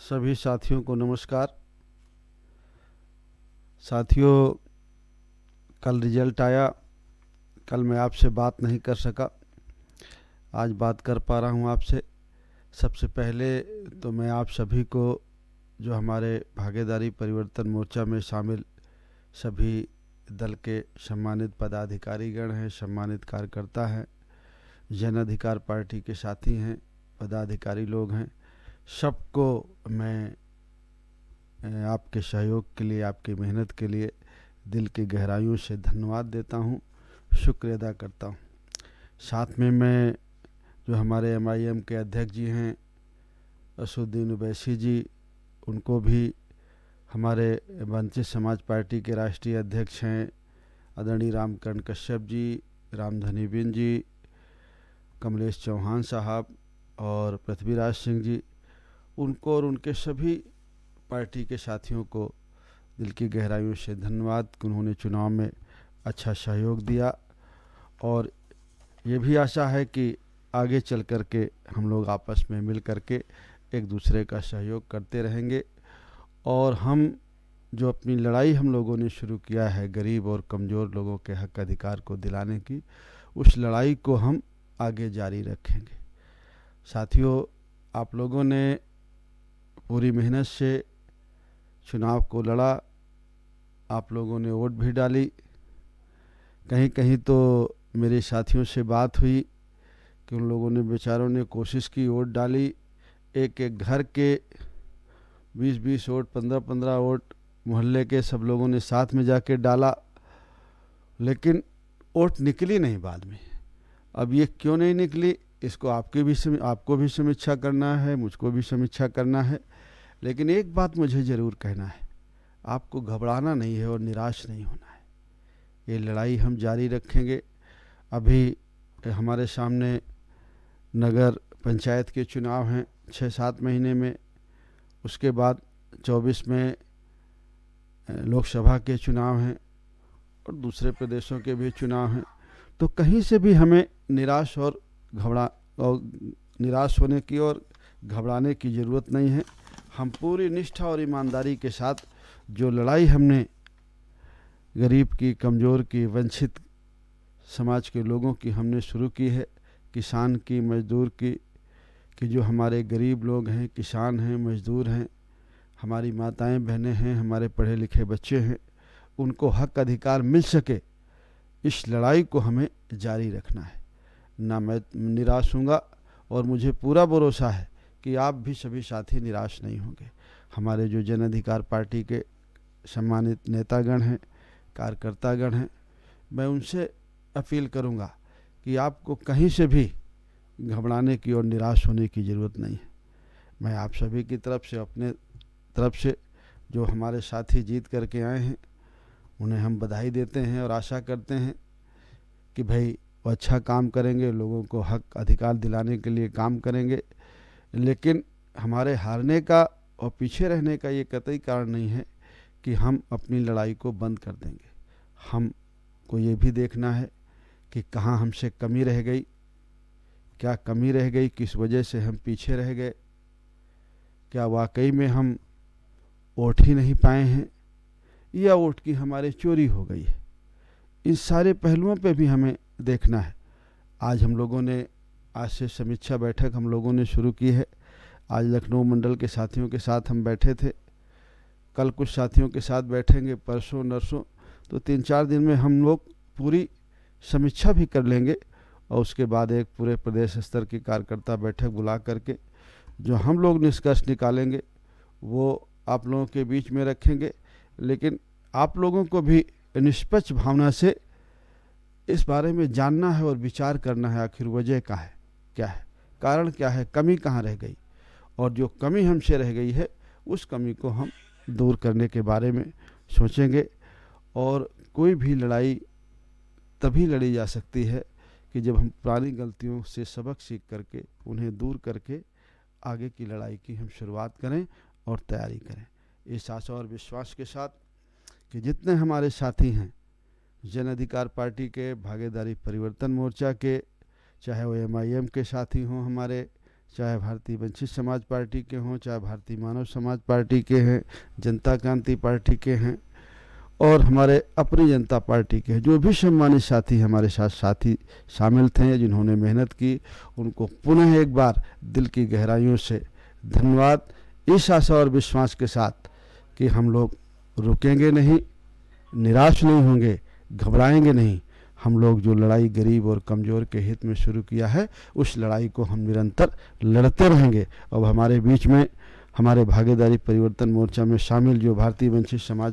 सभी साथियों को नमस्कार। साथियों, कल रिजल्ट आया। कल मैं आपसे बात नहीं कर सका, आज बात कर पा रहा हूँ आपसे। सबसे पहले तो मैं आप सभी को, जो हमारे भागीदारी परिवर्तन मोर्चा में शामिल सभी दल के सम्मानित पदाधिकारीगण हैं, सम्मानित कार्यकर्ता हैं, जन अधिकार पार्टी के साथी हैं, पदाधिकारी लोग हैं, सबको मैं आपके सहयोग के लिए, आपकी मेहनत के लिए दिल की गहराइयों से धन्यवाद देता हूँ, शुक्रिया अदा करता हूँ। साथ में मैं जो हमारे एमआईएम के अध्यक्ष जी हैं असदुद्दीन ओवैसी जी, उनको भी, हमारे वंचित समाज पार्टी के राष्ट्रीय अध्यक्ष हैं आदरणीय रामकरण कश्यप जी, रामधनी बिन जी, कमलेश चौहान साहब और पृथ्वीराज सिंह जी, उनको और उनके सभी पार्टी के साथियों को दिल की गहराइयों से धन्यवाद कि उन्होंने चुनाव में अच्छा सहयोग दिया। और ये भी आशा है कि आगे चल कर के हम लोग आपस में मिल कर के एक दूसरे का सहयोग करते रहेंगे और हम जो अपनी लड़ाई हम लोगों ने शुरू किया है गरीब और कमज़ोर लोगों के हक अधिकार को दिलाने की, उस लड़ाई को हम आगे जारी रखेंगे। साथियों, आप लोगों ने पूरी मेहनत से चुनाव को लड़ा, आप लोगों ने वोट भी डाली। कहीं कहीं तो मेरे साथियों से बात हुई कि उन लोगों ने, बेचारों ने कोशिश की, वोट डाली, एक एक घर के 20-20 वोट, 15-15 वोट मोहल्ले के सब लोगों ने साथ में जाके डाला, लेकिन वोट निकली नहीं बाद में। अब ये क्यों नहीं निकली, इसको आपको भी समीक्षा करना है, मुझको भी समीक्षा करना है। लेकिन एक बात मुझे ज़रूर कहना है, आपको घबराना नहीं है और निराश नहीं होना है। ये लड़ाई हम जारी रखेंगे। अभी हमारे सामने नगर पंचायत के चुनाव हैं 6-7 महीने में, उसके बाद 24 में लोकसभा के चुनाव हैं और दूसरे प्रदेशों के भी चुनाव हैं। तो कहीं से भी हमें निराश होने की और घबराने की ज़रूरत नहीं है। हम पूरी निष्ठा और ईमानदारी के साथ जो लड़ाई हमने गरीब की, कमज़ोर की, वंचित समाज के लोगों की हमने शुरू की है, किसान की, मजदूर की, कि जो हमारे गरीब लोग हैं, किसान हैं, मजदूर हैं, हमारी माताएं बहनें हैं, हमारे पढ़े लिखे बच्चे हैं, उनको हक अधिकार मिल सके, इस लड़ाई को हमें जारी रखना है। ना मैं निराश हूँगा और मुझे पूरा भरोसा है कि आप भी सभी साथी निराश नहीं होंगे। हमारे जो जन अधिकार पार्टी के सम्मानित नेतागण हैं, कार्यकर्तागण हैं, मैं उनसे अपील करूंगा कि आपको कहीं से भी घबराने की और निराश होने की ज़रूरत नहीं है। मैं आप सभी की तरफ से, अपने तरफ से, जो हमारे साथी जीत करके आए हैं उन्हें हम बधाई देते हैं और आशा करते हैं कि भाई वो अच्छा काम करेंगे, लोगों को हक अधिकार दिलाने के लिए काम करेंगे। लेकिन हमारे हारने का और पीछे रहने का ये कतई कारण नहीं है कि हम अपनी लड़ाई को बंद कर देंगे। हमको ये भी देखना है कि कहाँ हमसे कमी रह गई, क्या कमी रह गई, किस वजह से हम पीछे रह गए, क्या वाकई में हम वोट ही नहीं पाए हैं या वोट की हमारे चोरी हो गई है। इन सारे पहलुओं पे भी हमें देखना है। आज हम लोगों ने, आज से समीक्षा बैठक हम लोगों ने शुरू की है। आज लखनऊ मंडल के साथियों के साथ हम बैठे थे, कल कुछ साथियों के साथ बैठेंगे, परसों नरसों, तो 3-4 दिन में हम लोग पूरी समीक्षा भी कर लेंगे और उसके बाद एक पूरे प्रदेश स्तर की कार्यकर्ता बैठक बुला करके जो हम लोग निष्कर्ष निकालेंगे वो आप लोगों के बीच में रखेंगे। लेकिन आप लोगों को भी निष्पक्ष भावना से इस बारे में जानना है और विचार करना है, आखिर वजह क्या है, कारण क्या है, कमी कहाँ रह गई, और जो कमी हमसे रह गई है उस कमी को हम दूर करने के बारे में सोचेंगे। और कोई भी लड़ाई तभी लड़ी जा सकती है कि जब हम पुरानी गलतियों से सबक सीख करके, उन्हें दूर करके आगे की लड़ाई की हम शुरुआत करें और तैयारी करें। इस आशा और विश्वास के साथ कि जितने हमारे साथी हैं जन अधिकार पार्टी के, भागीदारी परिवर्तन मोर्चा के, चाहे वो एमआईएम के साथी हों, हमारे चाहे भारतीय वंचित समाज पार्टी के हों, चाहे भारतीय मानव समाज पार्टी के हैं, जनता क्रांति पार्टी के हैं और हमारे अपनी जनता पार्टी के हैं। जो भी सम्मानित साथी हमारे साथ साथी शामिल थे, जिन्होंने मेहनत की, उनको पुनः एक बार दिल की गहराइयों से धन्यवाद। इस आशा और विश्वास के साथ कि हम लोग रुकेंगे नहीं, निराश नहीं होंगे, घबराएंगे नहीं। हम लोग जो लड़ाई गरीब और कमज़ोर के हित में शुरू किया है, उस लड़ाई को हम निरंतर लड़ते रहेंगे। अब हमारे बीच में हमारे भागीदारी परिवर्तन मोर्चा में शामिल जो भारतीय वंचित समाज